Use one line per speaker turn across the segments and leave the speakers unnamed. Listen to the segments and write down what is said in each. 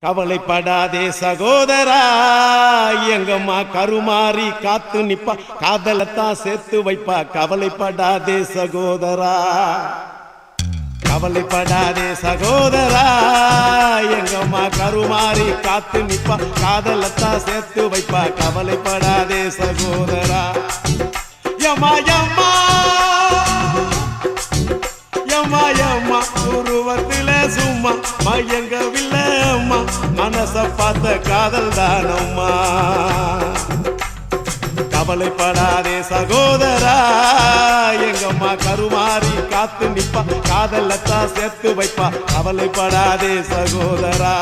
கவலைப்படாதே சகோதரா, எங்கம்மா கருமாறி காத்து நிப்பா, காதலத்தான் சேர்த்து வைப்பா. கவலைப்படாதே சகோதரா, கவலைப்படாதே சகோதரா, எங்கம்மா கருமாறி காத்து நிப்பா, காதலத்தான் சேர்த்து வைப்பா. கவலைப்படாதே சகோதரா. யம்மா யம்மா யம்மா யம்மா உருவத்தில சும்மா மயங்கவில்லை அம்மா, மனச பார்த்த காதல் தானம்மா. கவலைப்படாதே சகோதரா, எங்கம்மா கருமாறி காத்து நிப்பா, காதலத்தான் சேர்த்து வைப்பா. கவலைப்படாதே சகோதரா.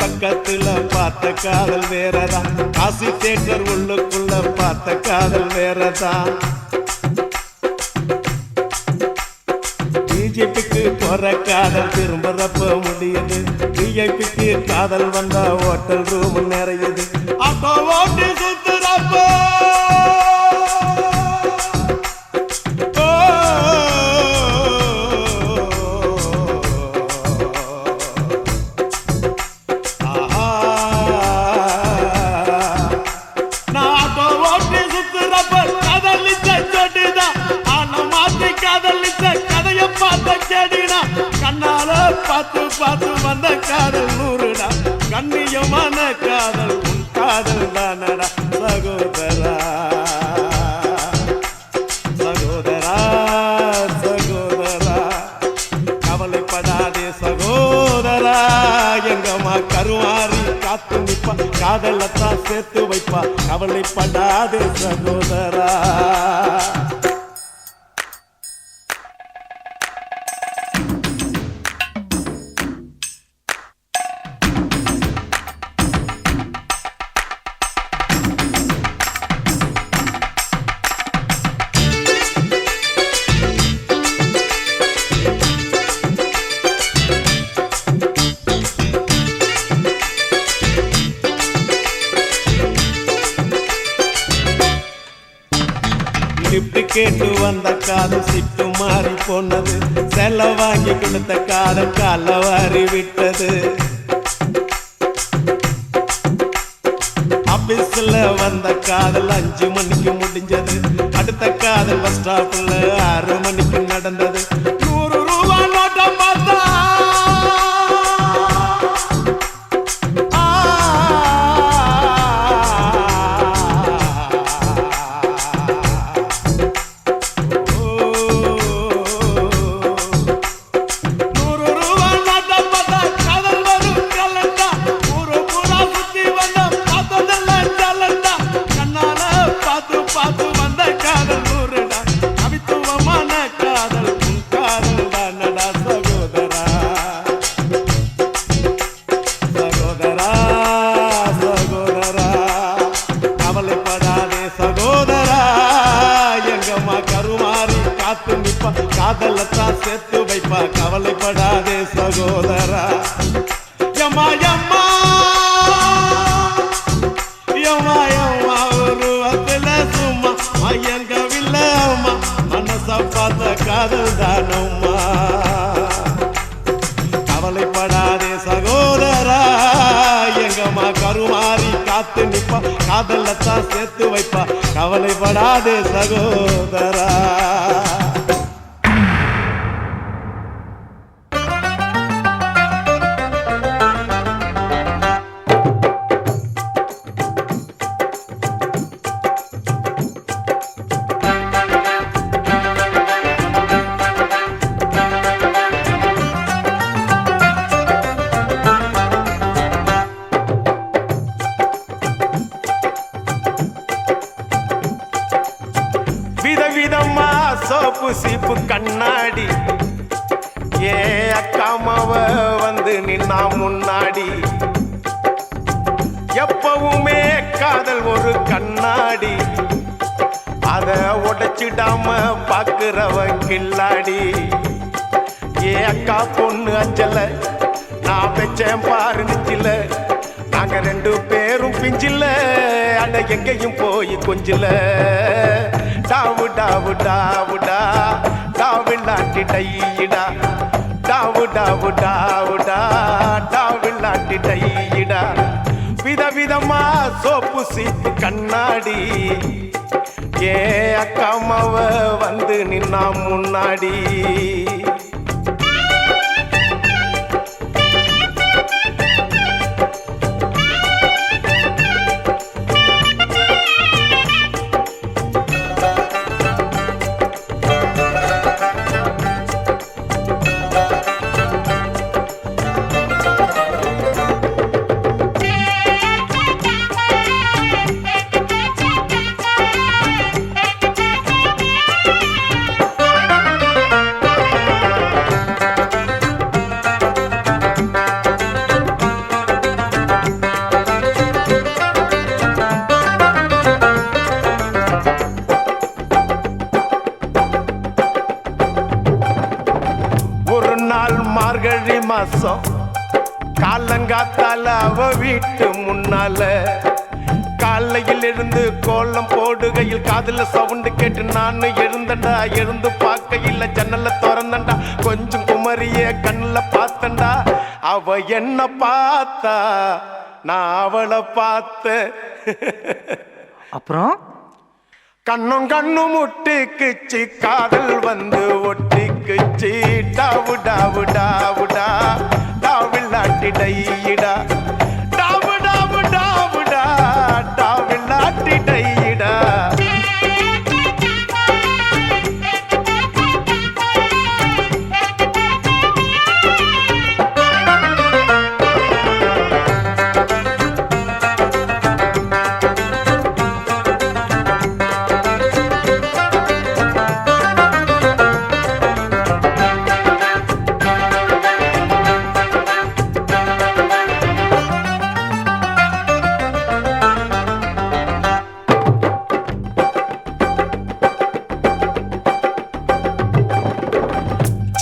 பக்கத்துல பார்த்த காதல் வேறதான், காசி தேட்டர் உள்ளுக்குள்ள பார்த்த காதல் வேறதான். பிஜேபிக்கு போற காதல் திரும்பறப்ப முடியுது, பிஜேபிக்கு காதல் வந்தா ஹோட்டல் ரூம் நிறையுது. அப்போ ஓட்டு சுத்துறப்போ கண்ணால பார்த்து பார்த்து வந்த காதல் நூறுடா, கண்ணியமான காதல் உன் காதல் தானடா சகோதரா. சகோதரா சகோதரா, கவலைப்படாதே சகோதரா, எங்கம்மா கருமாறி காத்து நிப்பா, காதலத்தான் சேர்த்து வைப்பா. கவலைப்படாதே சகோதரா. லிப்ட் கேட்டு வந்த காதல் சிட்டு மாறி போனது, செல்ல வாங்கி கொடுத்த காதல் கால வாரி விட்டது. ஆபீஸ்ல வந்த காதல் 5 மணிக்கு முடிஞ்சது, அடுத்த காதல் பஸ் ஸ்டாப்ல 6 மணிக்கு நடந்தது. 100 ரூபாய் நோட்டம் பார்த்தா காதலத்தான் சேர்த்து வைப்பா. கவலைப்படாதே சகோதரா. யம்மா யம்மா யம்மா யம்மா உருவத்தில சும்மா மயங்கவில்லை அம்மா, மனச பார்த்த காதல் தானம்மா. கவலைப்படாதே சகோதரா, எங்கம்மா கருமாறி காத்து நிப்பா, காதலத்தான் சேர்த்து வைப்பா. கவலைப்படாதே சகோதரா. விதவிதமா சோப்பு சீப்பு கண்ணாடி ஏ அக்காமாவ வந்து நின்று நின்னா முன்னாடி. எப்பவுமே காதல் ஒரு கண்ணாடி, அத உடைச்சிடாம பாக்குறவன் கில்லாடி. ஏ அக்கா பொண்ணு அஞ்சல நான் வச்சேன் பாரு நெஞ்சில, நாங்க ரெண்டு பேரும் பிஞ்சில, அட எங்கேயும் போய் கொஞ்சில. டாவு டாவு டாவுடா டாவில்லாட்டி டையிடா, டாவு டாவு டாவுடா டாவில்லாட்டி டையிடா. விதவிதமா சோப்பு சீப்பு கண்ணாடி, ஏ அக்காமாவ வந்து நின்னா முன்னாடி. மார்கழி மாசம் காலங்காத்தால அவ வீட்டு முன்னால, காலையில் இருந்து கோலம் போடுகையில் காதுல சவுண்டு கேட்டு நானு எழுந்தண்டா. எழுந்து பார்க்கையில் ஜன்னல திறந்தண்டா, கொஞ்சம் குமரிய கண்ணுல பார்த்தண்டா. அவ என்ன பார்த்தா நான் அவளை பார்த்த.
அப்புறம்
கண்ணும் கண்ணும் முட்டிக்குச்சு, காதல் வந்து ஒட்டிக்குச்சு. டாவு டாவு டாவுடா டாவில்லாட்டி டையிடா, டாவு டாவு டாவுடா டாவில்லாட்டி டையிடா.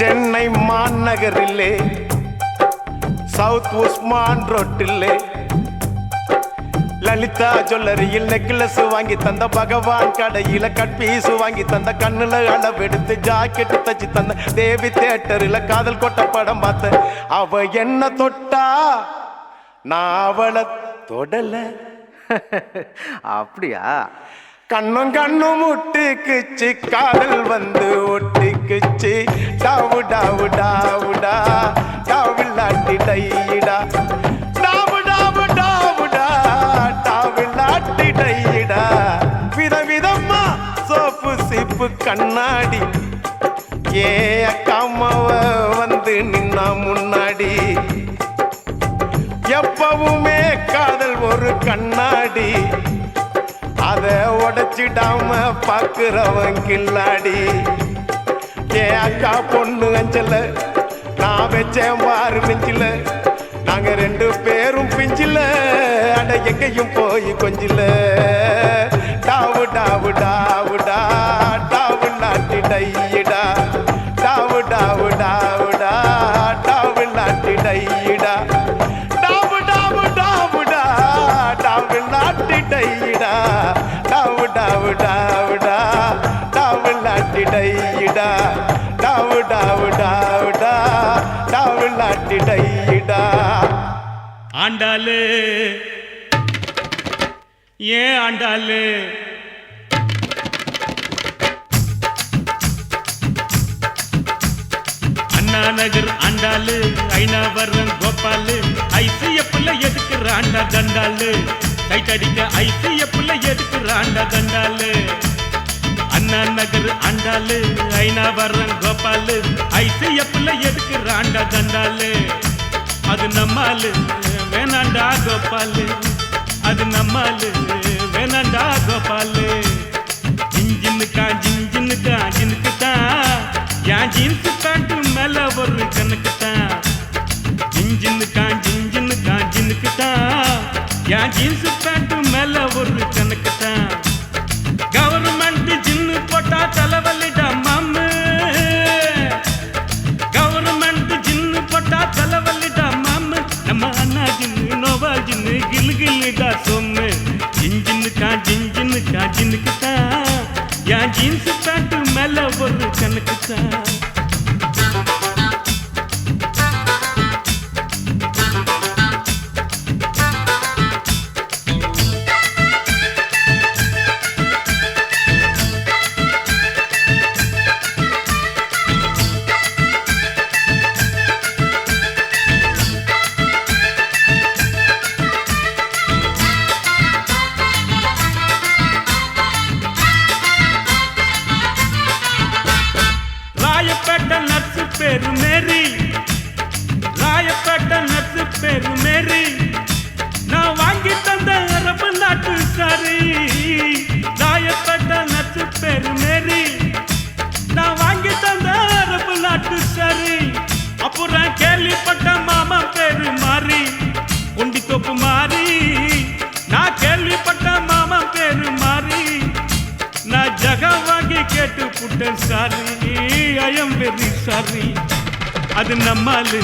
சென்னை மாநகரிலே சவுத் உஸ்மான் ரோட்டிலே லலிதா ஜுவல்லரியில் நெக்லஸ் வாங்கி தந்த, பகவான் கடையில கட்பீசு வாங்கி தந்த, கண்ணுல அளவெடுத்து ஜாக்கெட்டு தச்சு தந்த, தேவி தியேட்டரில் காதல் கொட்ட படம் பார்த்த. அவ என்ன தொட்டா நான் அவளை தொடல.
அப்படியா?
கண்ணும் கண்ணும் முட்டிக்குச்சு, காதல் வந்து ஒட்டிக்குச்சு. டாவு டாவு டாவுடா டாவில்லாட்டி டையிடா, டாவு டாவு டாவுடா டாவில்லாட்டி டையிடா. விதவிதமா சோப்பு சீப்பு கண்ணாடி, ஏ அக்காமாவ வந்து நின்னா முன்னாடி. எப்பவுமே காதல் ஒரு கண்ணாடி, அத உடைச்சிடாம பாக்குறவன் கில்லாடி. ஏ அக்கா பொண்ணு அஞ்சல நான் வச்சேன் பாரு நெஞ்சில, நாங்க ரெண்டு பேரும் பிஞ்சில, அட எங்கேயும் போய் கொஞ்சில. டாவு டாவு டாவுடா டாவில்லாட்டி டையிடா, டாவு டாவு டாவுடா டாவில்லாட்டி டையிடா, டாவு டாவு டாவுடா டாவில்லாட்டி டையிடா, டாவு டாவு டாவுடா டாவில்லாட்டி டையிடா, டாவு டாவு டாவுடா டாவில்லாட்டி டையிடா.
ஆண்டாளு ஏன் ஆண்டாளு, அண்ணா நகர் ஆண்டாளு, ஐநாவரம் கோபாலு, ஐசிஎஃப்ல எதுக்குறாண்டா தண்டாளு, டைட் அடிக்க ஐசிஎஃப்ல எதுக்குறாண்டா தண்டாளு. அண்ணா நகர் ஆண்டாளு, ஐநாவரம் கோபாலு, ஐசிஎஃப்ல எதுக்குறாண்டா தண்டாளு. அது நம்மாலு வேணாண்டா கோபாலு, அது நம்மாலு வேணாண்டா கோபாலு. ஜிஞ்சின்னுக்கா ஜிஞ்சின்னுக்கு தான் என் ஜீன்ஸு பேண்ட்டு மேல ஒரு கணக்கு தான். ஜிஞ்சின்னு காஞ்சினுக்கு தான் என் ஜீன்ஸ் பேண்ட் மேல ஒரு கணக்கு தான் கவர்மெண்ட் ஜின்னு போட்டா தலைவலிடா மாமு கவர்மெண்ட் ஜின்னு போட்டா தலைவலிடா மாமு நம்ம அண்ணா ஜின்னு நோவா ஜின்னு கிளு கிளுடா சொம்மு ஜிஞ்சின்னு காஞ்சினுக்கு தான் என் ஜீன்ஸ் பேண்ட் மேல ஒரு கணக்கு தான் ராயப்பேட்டை நர்ஸு பேரு மேரி ராயப்பேட்டை நர்ஸு பேரு மேரி நான் வாங்கி தந்த அரபு நாட்டு சாரி ராயப்பேட்டை நர்ஸு பேரு மேரி நான் வாங்கி தந்த அரபு நாட்டு சாரி அப்புறம் கேள்விப்பட்ட மாமா பேரு மாறி உண்டி தொப்பு மாறி நான் கேள்விப்பட்ட மாமா பேரு மாறி நான் ஜகா வாங்கி கேட்டு புட்டேன் sorry I am very sorry அது நம்மாலு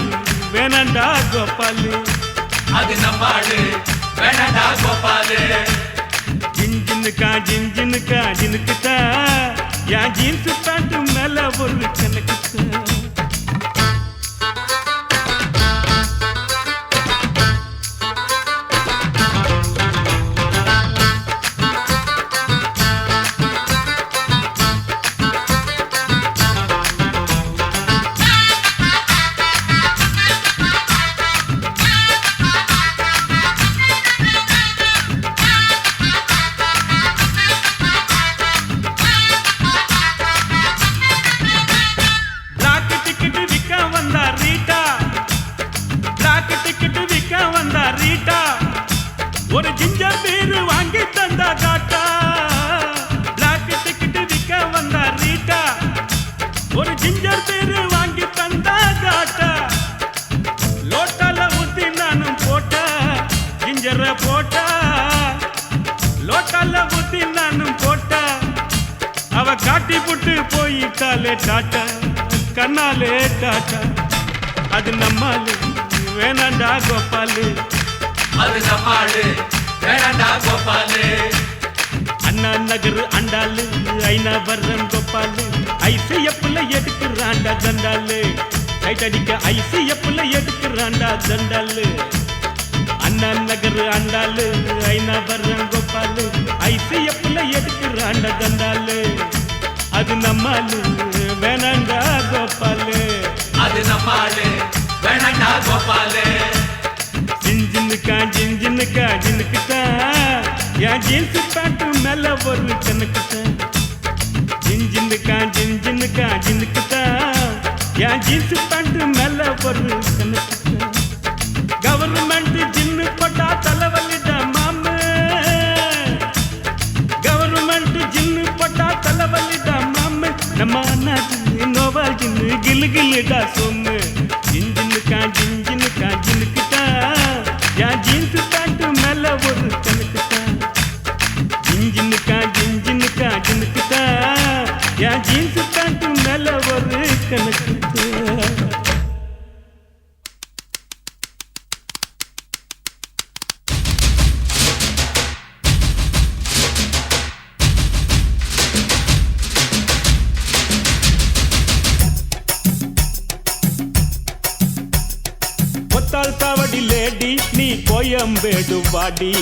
வேணாண்டா கோபாலு
அது நம்மாடு வேணடா கோபாலு
ஜிஞ்சின்னு காஞ்சினுக்கு தான் என் ஜீன்ஸ் பேண்ட் மேல ஒரு கணக்கு தான் ஒரு ஜிஞ்சர் பீரு வாங்கி தந்தா காட்டா பிளாக் டிக்கெட் விற்க வந்தா ரீட்டா ஒரு ஜிஞ்சர் பீரு வாங்கி தந்தா காட்டா லோட்டால ஊத்தி நானும் போட்டா ஜிஞ்சரை போட்டா லோட்டால ஊத்தி நானும் போட்டா அவ காட்டி புட்டு போயிட்டாலே டாட்டா கண்ணாலே டாட்டா அது நம்மாலு வேணாண்டா கோபாலு
அது நம்மாடு வேணடா கோபாலு
அண்ணா நகர் அண்டாலு ஐநா வர்றன் கோபாலு ஐசிஎஃப்ல எடுக்கிறாண்டா தண்டாலு டைட் அடிக்க ஐசிஎஃப்ல எடுக்கிறாண்டா தண்டாலு அண்ணா நகர் அண்டாலு ஐநா வர்றன் கோபாலு ஐசிஎஃப்ல எடுக்கிறாண்டா தண்டாலு அது நம்மாலு வேணாண்டா கோபாலு
அது நம்மாடு வேணடா கோபாலு
ஜிஞ்சின்னு காஞ்சினுக்கு தான் என் ஜீன்ஸ் பேண்ட் மேல ஒரு கணக்கு தான் ஜிஞ்சின்னு காஞ்சினுக்கு தான் என் ஜீன்ஸ் பேண்ட் மேல ஒரு கணக்கு தான் கவர்மெண்ட் ஜின்னு போட்டா தலைவலிடா மாமு கவர்மெண்ட் ஜின்னு போட்டா தலைவலிடா மாமு நம்ம அண்ணா ஜின்னு நோவா ஜின்னு கிளு கிளுடா சொம்மு ஜிஞ்சின்னு காஞ்சினுக்கு தான் என் ஜீன்ஸ் பேண்ட் மேல ஒரு கணக்கு தான் ஜிஞ்சின்னு காஞ்சினுக்கு தான் என் ஜீன்ஸ் பேண்ட் மேல ஒரு கணக்கு தான் ஒத்தால் சாவடி லேடி நீ கோயம்பேடு வாடி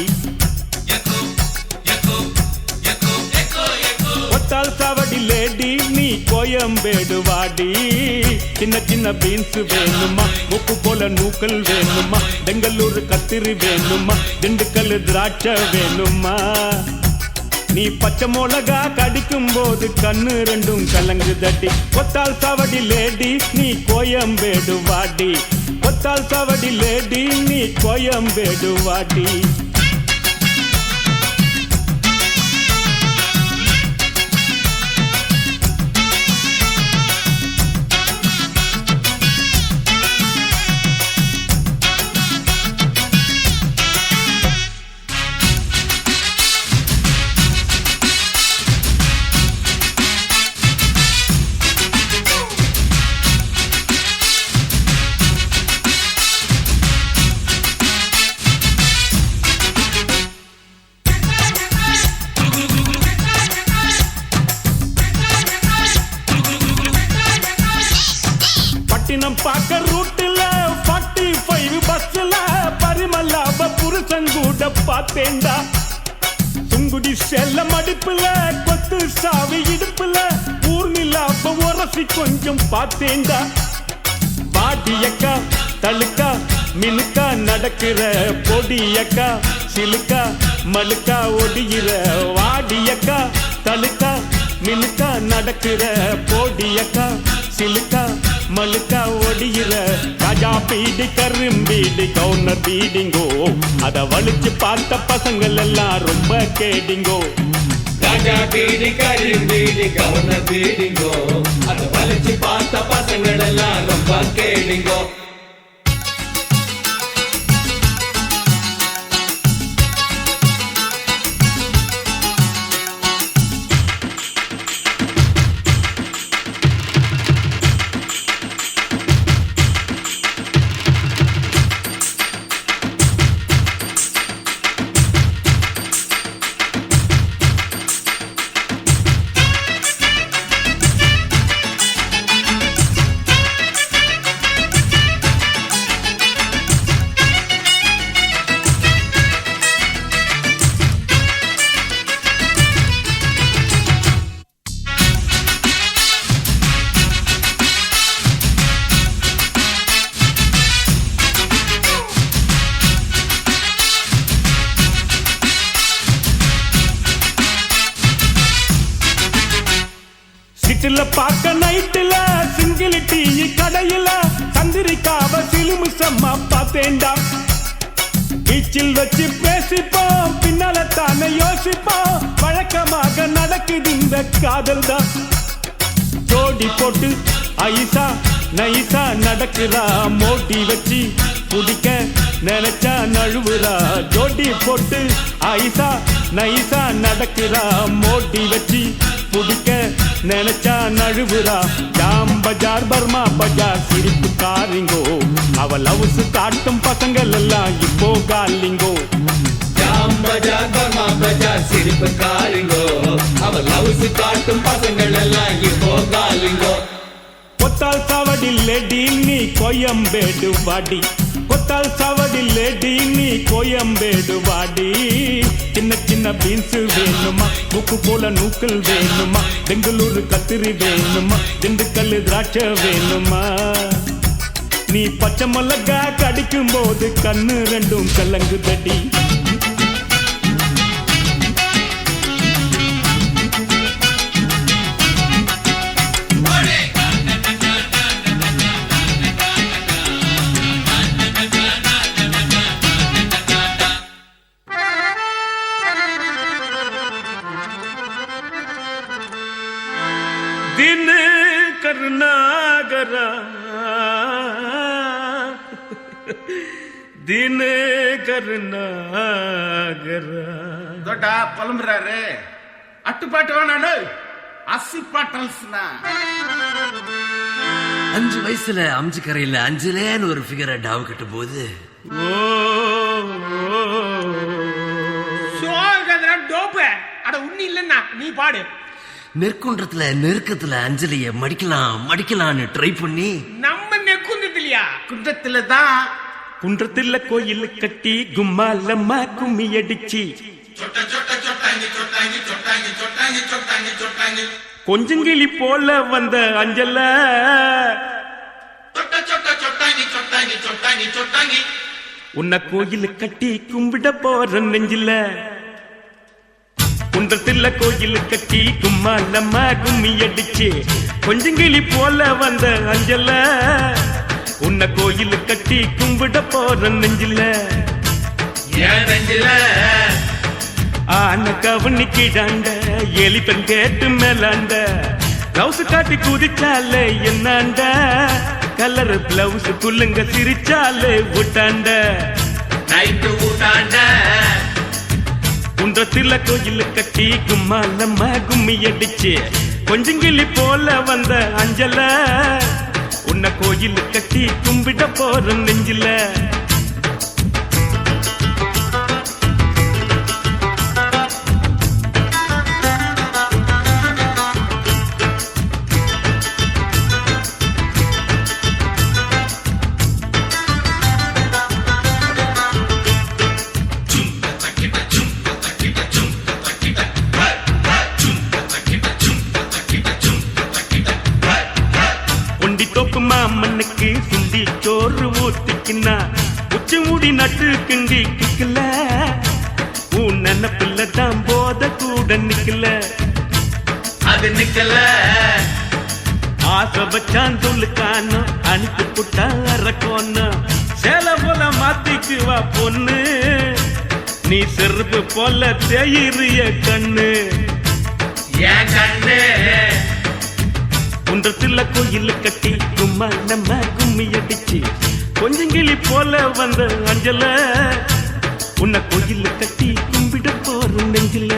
ஒத்தால் சாவடி லேடி நீ கோயம்பேடு வாடி சின்ன சின்ன பீன்ஸ் வேணுமா உப்பு போல நூக்கல் வேணுமா பெங்களூர் கத்திரி வேணுமா திண்டுக்கல் திராட்சை வேணுமா நீ பச்சை மிளகா கடிக்கும் போது கண்ணு ரெண்டும் கலங்கு தட்டி ஒத்தால் சாவடி லேடி நீ கோயம்பேடு வாடி ஒத்தால் சாவடி லேடி நீ கோயம்பேடு வாடி பார்க்க ரூட்டுல 45 பஸ்ல பரிமல்லாப புருஷன் கூட பார்த்தேன்டா. சுங்குடி செல்ல மடிப்புல கொத்து சாவி இடுப்புல ஊர்மில்லாப உரசி கொஞ்சம் பார்த்தேன்டா. பாடியக்கா தழுக்கா மினுக்கா நடக்கிற பொடியக்கா சிலுக்கா மழுக்கா ஒடிகிற வாடியக்கா தழுக்கா மினுக்கா நடக்கிற பொடியக்கா சிலுக்கா மழுக்கா ஒடிகிற ராஜா பீடி கரும்பீடி கவுனர் பீடிங்கோ அத வலிச்சு பார்த்த பசங்கள் எல்லாம் ரொம்ப கேடிங்கோ.
ராஜா பீடி கரும்பீடி கவுனர் பீடிங்கோ அத வலிச்சு பார்த்த பசங்கள் எல்லாம் ரொம்ப கேடிங்கோ.
சிட்டில பார்க்க நைட்டுல சிங்கிள் டீ கடையில சந்திரிக்காவ சிலுமிசம்மா பார்த்தேன்டா. பீச்சில் வச்சு பேசிப்போம் பின்னால தானே யோசிப்போம் வழக்கமாக நடக்குது இந்த காதல் தான். ஜோடி போட்டு ஐசா நைசா நடக்கிறா மோட்டி வச்சு குடிக்க நினைச்சா நழுவுறா. ஜோடி போட்டு ஐசா நைசா நடக்கிறா மோட்டி வச்சு குடிக்க நினைச்சா நழுவுறா. ஜாம் பஜார் பர்மா பஜார் சிரிப்பு காரிங்கோ அவ லவ்ஸ் காட்டும் பசங்கள் எல்லாம் இப்போ காலிங்கோ.
ஜாம் பஜார் பர்மா பஜார் சிரிப்பு காரிங்கோ அவ லவ்ஸ் காட்டும் பசங்கள் எல்லாம் இப்போ காலிங்கோ.
கொத்தால் சாவடி லேடி நீ கோயம்பேடு வாடி கொத்தால் சாவடி லேடி நீ கோயம்பேடு வாடி. சின்ன சின்ன பீன்ஸ் வேணுமா மூக்கு போல நூக்கல் வேணுமா பெங்களூரு கத்திரி வேணுமா திண்டுக்கல் திராட்சை வேணுமா. நீ பச்சை மிளகா கடிக்கும் போது கண்ணு ரெண்டும் கலங்கு தடி. दिन करनागरा दिन करनागरा
ದೊಡ್ಡ ಪಲಂಬ್ರಾರೆ ಅಟ್ಟುಪಾட்டு வேணாடு அசிப்பாட்டல்ஸ்னா
5 வயசுல அம்ஜிக்கரையில அஞ்சலேன்னு ஒரு ஃபிகரை டாவு கட்டும் போது
டோப்பு அட உண்ணி இல்லன்னா நீ பாடு.
நெற்குன்றத்துல நெருக்கத்துல அஞ்சலிய மடிக்கலான்னு ட்ரை பண்ணி
நம்ம நெக்குந்தது இல்லையா குன்றத்துல தான்
குன்றத்துல கோயில் கட்டி கும்மாலம்மா கும்மி அடிச்சு கொஞ்சங்கிளி போல வந்த அஞ்சல உன்னை கோயில் கட்டி கும்பிட போற நெஞ்சில. குன்றத்துல கோயில் கட்டி கும்மாலம்மா கும்மி அடிச்சு கொஞ்சங்கிளி போல வந்த அஞ்சல உன்னை கோயில் கட்டி கும்பிட போற நெஞ்சில.
ஏன் நெஞ்சில
ஆன கவனி கிடாண்ட எலிபன் கேட்டு மேலாண்ட பிளவுஸ் காட்டி குதிச்சாலே என்னாண்ட கலர் பிளவுஸ் குள்ளுங்க சிரிச்சாலே விட்டாண்ட
நைட்டு ஊட்டாண்ட.
குன்றத்துல கோயில் கட்டி கும்மாலம்மா கும்மி அடிச்சு கொஞ்சங்கிளி போல வந்த அஞ்சல உன்னை கோயில் கட்டி கும்பிட போற நெஞ்சில. குட்டி நட்டு கிண்டி கிக்கல உன் நினைப்பில்ல தான் போத கூட நிக்கல
அது நிக்கல
ஆசை வச்சான் சொல்லுக்கான அனுப்பி புட்டா அரக்கோன்னு சேல போல மாத்திக்குவா பொண்ணு நீ செருப்பு போல தேயிறிய கண்ணு
என் கண்ணு
குன்றத்துல கோயில் கட்டி கும்மா நம்ம கும்மி அடிச்சு கொஞ்சம் கிளி போல வந்த அஞ்சல உன்னை கோயில் கட்டி கும்பிட போற நெஞ்சில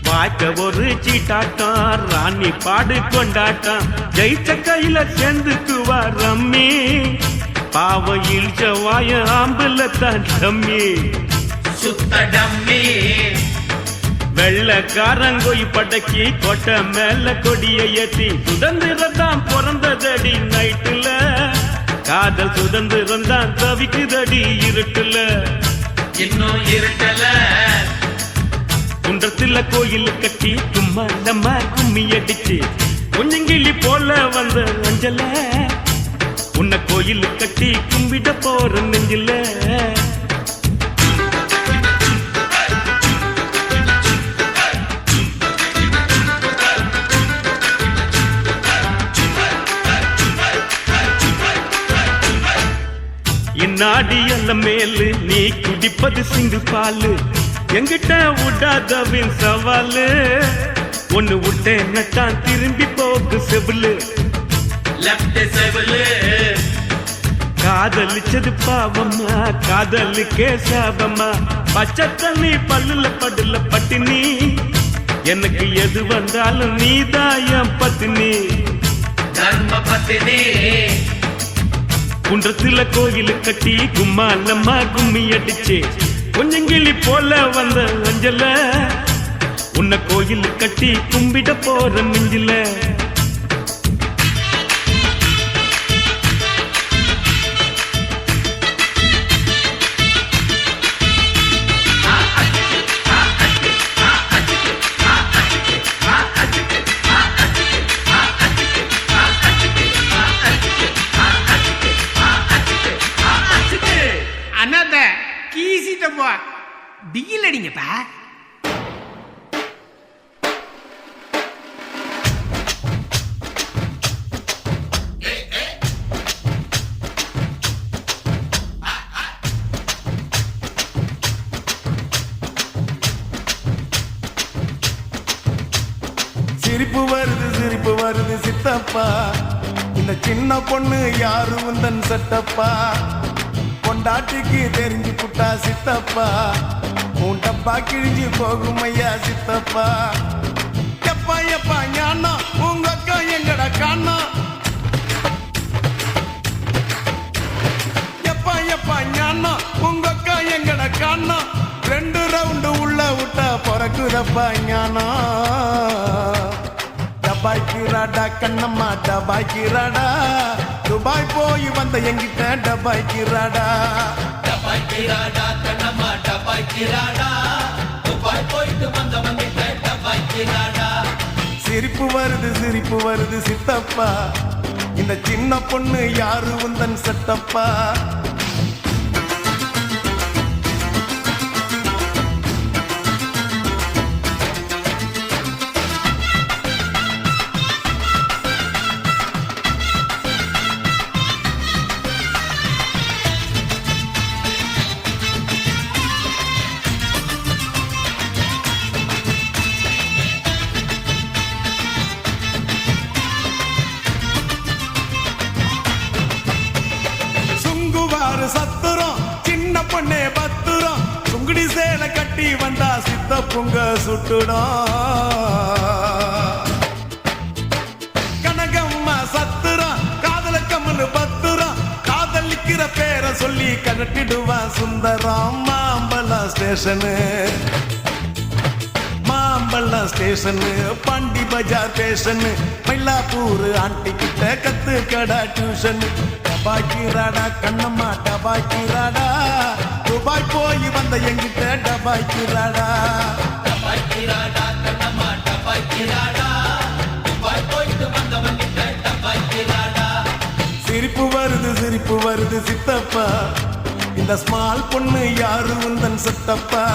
வாய்க்க ஒரு சீட்டாட்டம் ராணி பாடு கொண்டாட்டம் ஜெயிச்ச கையில சேர்ந்துக்குவா ரம்மி பாவ இழிச்ச வாய ஆம்புல தான் ரம்மி
சுத்த டம்மி
வெள்ளக்காரங்கோய் படக்கி கொட்டை மேல கொடிய ஏத்தி சுதந்திரம் தான் பிறந்ததடி நைட்டுல காதல் சுதந்திரம் தான் தவிக்குதடி இருட்டுல
இன்னும் இருக்கல
குன்றத்துல கோயில் கட்டி சும்மா நம்ம கும்மி அடிச்சு கொஞ்சங்கிளி போல வந்த அஞ்சல உன்னை கோயில் கட்டி கும்பிட போற நெஞ்சில இந்நாடி அல்ல மேலு நீ குடிப்பது சிங்கு பாலு எங்கிட்ட விடாதவின் சவாலு ஒண்ணு விட்டேன்னு தான் திரும்பி போக்கு செவிலு
லெஃப்ட் செவலு
காதலிச்சது பாவம்மா காதலுக்கே சாபம்மா பச்சை தண்ணி பல்லுல படுல பட்டினி எனக்கு எது வந்தாலும் நீதான் என் பத்தினி
தர்ம பத்தினி
குன்றத்துல கோயில் கட்டி கும்மாலம்மா கும்மி அடிச்சு கொஞ்சங்கிளி போல வந்த அஞ்சல உன்னை கோயில் கட்டி கும்பிட போற நெஞ்சில
அண்ணாத்த கீசிட்டப்பா டிகில் அடிங்கப்பா
சிரிப்பு வருது சித்தப்பா இந்த சின்ன பொண்ணு யாரு உந்தன் சட்டப்பா பொண்டாட்டிக்கு தெரிஞ்சு புட்டா சித்தப்பா உன் டப்பா கிழிஞ்சு போகும் ஐயா சித்தப்பா எப்பா எப்பா ஞானா உங்க அக்கா எங்கடா காணா எப்பா எப்பா ஞானா உங்க அக்கா எங்கடா காணா 2 ரவுண்டு உள்ள விட்டா பிறக்குதப்பா ஞானா டபாய்க்கிறாடா கண்ணம்மா டபாய்க்கிறாடா துபாய் போய் வந்த எங்கிட்ட டபாய்க்கிறாடா
டபாய்க்கிறாடா கண்ணம்மா டபாய்க்கிறாடா துபாய் போயிட்டு வந்தவங்க டபாய்க்கிறாடா
சிரிப்பு வருது சித்தப்பா இந்த சின்ன பொண்ணு யாரு உந்தன் சட்டப்பா சத்துரம் சின்ன பொண்ணே பத்துரம் சுங்குடி சேலை கட்டி வந்தா சித்த பொங்க சுட்டுடும் கனகம்மா சத்துரம் காதல கம்மனு பத்துரம் காதலிக்கிற பேரை சொல்லி கழட்டிடுவான் சுந்தரம் மாம்பழம் ஸ்டேஷனு பாண்டி பஜார் ஸ்டேஷனு மயிலாப்பூர் ஆண்டி கிட்ட கத்து கடா டியூஷன் டபாய்க்கிறாடா கண்ணம்மா டபாய்க்கிறாடா துபாய் போய் வந்த எங்கிட்ட டபாய்க்கிறாடா.
டபாய்க்கிறாடா கண்ணம்மா டபாய்க்கிறாடா துபாய் போயிட்டு வந்தவன் கிட்ட டபாய்க்கிறாடா.
சிரிப்பு வருது சித்தப்பா, இந்த ஸ்மால் பொண்ணு யாரு உந்தன் சித்தப்பா.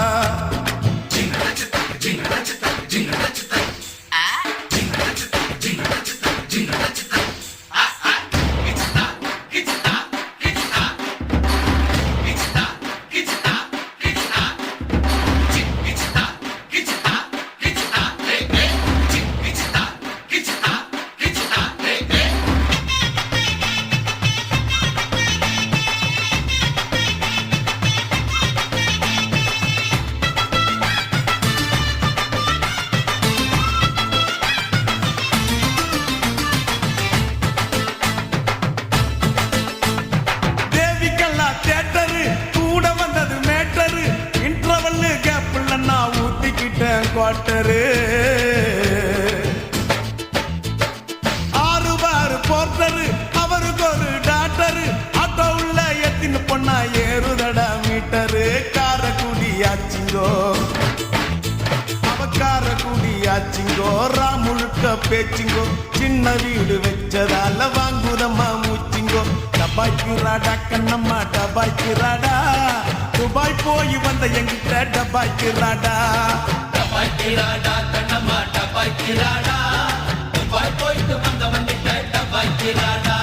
குவார்டரு 6 பார் போர்ட்டரு அவருக்கு ஒரு டாக்டரு ஆட்டோ உள்ள எத்தின்னு பொண்ணா ஏறுதடா மீட்டரு. காரக்குடி ஆச்சிங்கோ அவக்கார குடி ஆச்சிங்கோ ராமுழுக்க பேச்சிங்கோ சின்ன வீடு வச்சதால வாங்குதம்மா மூச்சிங்கோ. டபாய்க்கிறாடா கண்ணம்மா டபாய்க்கிறாடா துபாய் போய் வந்த எங்கிட்ட டபாய்க்கிறாடா.
டபாய்க்கிறாடா கண்ணம்மா டபாய்க்கிறாடா துபாய் போயிட்டு வந்தவன் கிட்ட டபாய்க்கிறாடா.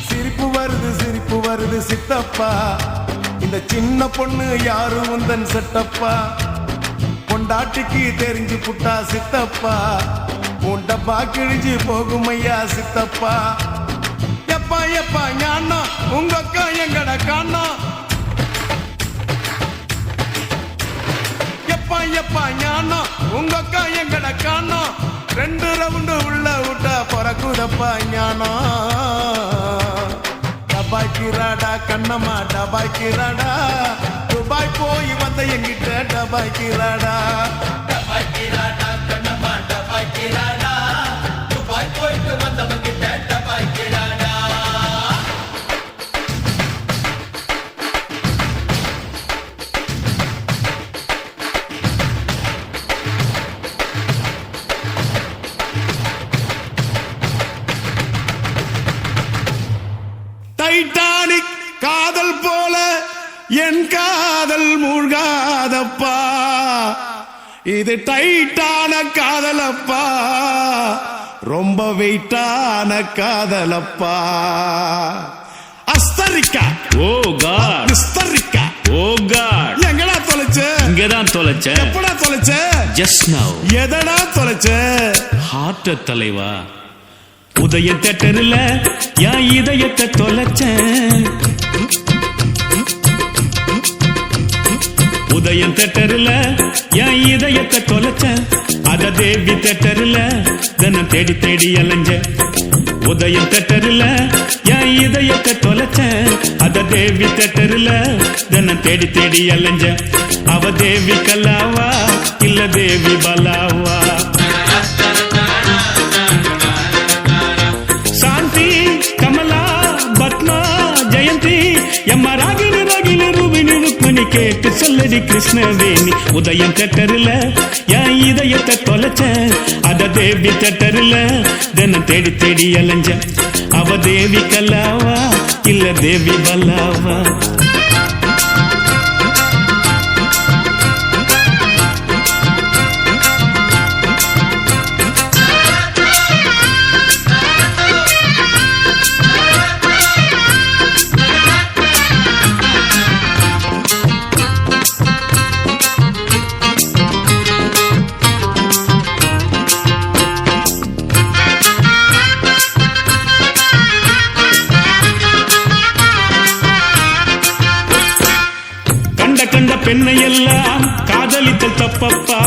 சிரிப்பு வருது சித்தப்பா, இந்த சின்ன பொண்ணு யாரு உந்தன் செட்டப்பா. பொண்டாட்டிக்கு தெரிஞ்சு புட்டா சித்தப்பா, உன் டப்பா கிழிஞ்சு போகும் ஐயா சித்தப்பா. எப்பா எப்பா ஞானா உங்க அக்கா எங்கட காணா. எப்பா ஞானா உங்க அக்கா எங்கட காணா. 2 ரவுண்டு உள்ள விட்டா பறக்குதப்பா ஞானா. டபாய்க்கிறாடா கண்ணம்மா டபாய்க்கிறாடா துபாய் போய் வந்த எங்கிட்ட டபாய்க்கிறாடா.
டபாய்க்கிறாடா கண்ணம்மா டபாய்க்கிறாடா துபாய் போயிட்டு வந்தவன் கிட்ட டபாய்க்கிறாடா.
டைட்டானிக் காதல் போல என் காதல் மூழ்காதப்பா, இது டைட்டான காதலப்பா, ரொம்ப வெயிட்டான காதலப்பா. அஸ்தரிக்கா
ஓ காட்,
விஸ்தரிக்கா
ஓ காட்,
எங்கடா தொலைச்ச?
இங்கதான் தொலைச்ச.
எப்படா தொலைச்ச?
Just now.
எதடா தொலைச்ச?
ஹார்ட் தலைவா, உதய தேட்டர்ல என் இதயத்தை தொலைச்சேன். உதயம் தேட்டர்ல என் இதயத்தை தொலைச்சேன். அத தேவி தேட்டர்ல தினம் தேடி தேடி அலைஞ்ச. உதயம் தேட்டர்ல என் இதயத்தை தொலைச்சேன். அத தேவி தேட்டர்ல தினம் தேடி தேடி அலைஞ்ச. அவ தேவி கல்லாவா இல்ல தேவி பலாவா? சாந்தி கமலா பத்மா ஜெயந்தி எம்மா ராகினி ராகினி ரூபினி ருக்மிணி கேட்டு சொல்லடி கிருஷ்ணவேணி. உதயம் தேட்டர்ல என் இதயத்தை தொலைச்சேன். அத தேவி தேட்டர்ல தினம் தேடி தேடி அலைஞ்ச. அவ தேவி கல்லாவா இல்ல தேவி பல்லாவா? கண்ட பெண்ணை எல்லாம் காதலித்தல் தப்பப்பா.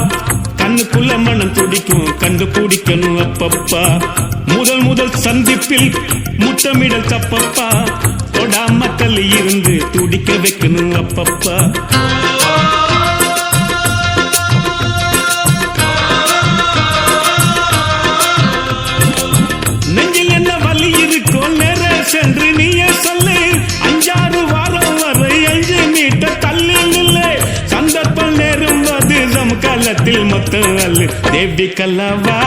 கண்ணுக்குள்ள மனம் துடிக்கும் கண்டு பிடிக்கணும் அப்பப்பா. முதல் சந்திப்பில் முத்தமிடல் தப்பப்பா. தொடாம தள்ளி இருந்து துடிக்க வைக்கணும் அப்பப்பா. நெஞ்சில் என்ன வலி இருக்கோ நேர சென்று நீயே சொல்லு. 5-6 வாரம் வரை 5 மீட்டர் தள்ளி கன்னத்தில் மொத்தம் அல்லு தேவி கல்லாவா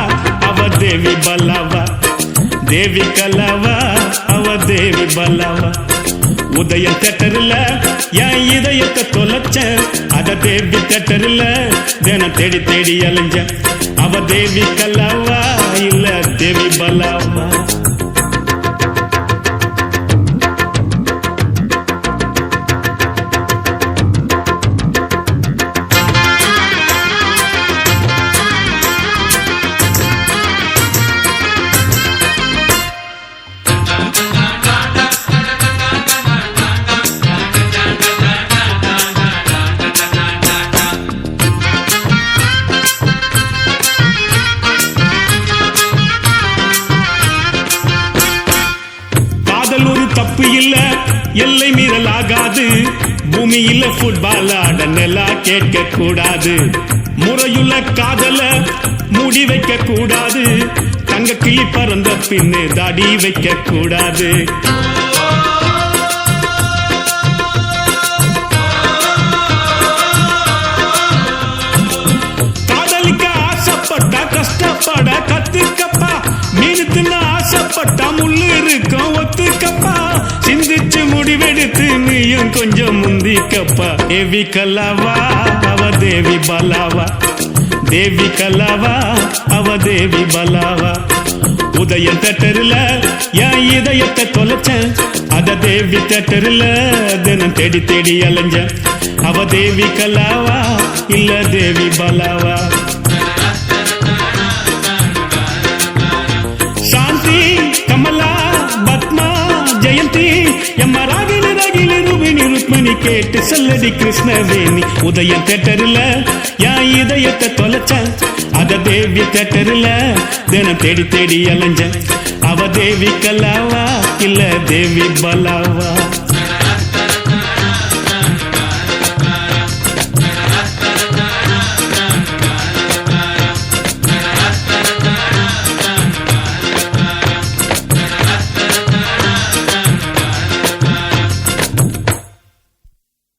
அவ தேவி பல்லாவா தேவி கல்லாவா அவ தேவி பல்லாவா உதயம் தேட்டர்ல என் இதயத்தை தொலைச்ச அத தேவி தேட்டர்ல தினம் தேடி தேடி அலைஞ்ச அவ தேவி கல்லாவா இல்ல தேவி பல்லாவா தப்பு இல்ல எல்லை மீறல் ஆகாது பூமியில ஃபுட்பால் ஆட நெலா கேட்க கூடாது முறையுள்ள காதல மூடி வைக்க கூடாது தங்க கிளி பறந்த பின்னு தாடி வைக்க கூடாது காதலிக்க ஆசைப்பட்டா கஷ்டப்பட கத்துக்கப்பா மீன் தின்ன ஆசைப்பட்டா முள்ளு இருக்கும் ஒத்துக்கப்பா சிந்திச்சு முடிவெடுத்து நீயும் கொஞ்சம் முந்திக்கப்பா தேவி கல்லாவா அவ தேவி பலாவா தேவி கல்லாவா அவ தேவி பலாவா உதயம் தேட்டர்ல என் இதயத்தை தொலைச்ச அத தேவி தேட்டர்ல தினம் தேடி தேடி அலைஞ்ச அவ தேவி கல்லாவா இல்ல தேவி பலாவா சாந்தி கமலா பத்மா ஜெயந்தி எம்மா ராகினி ராகினி ரூபினி ருக்மணி கேட்டு சொல்லடி கிருஷ்ணவேணி உதயம் தேட்டர்ல என் இதயத்தை தொலைச்ச அத தேவி தேட்டர்ல தினம் தேடி தேடி அலைஞ்ச அவ தேவி கல்லாவா இல்ல தேவி பலாவா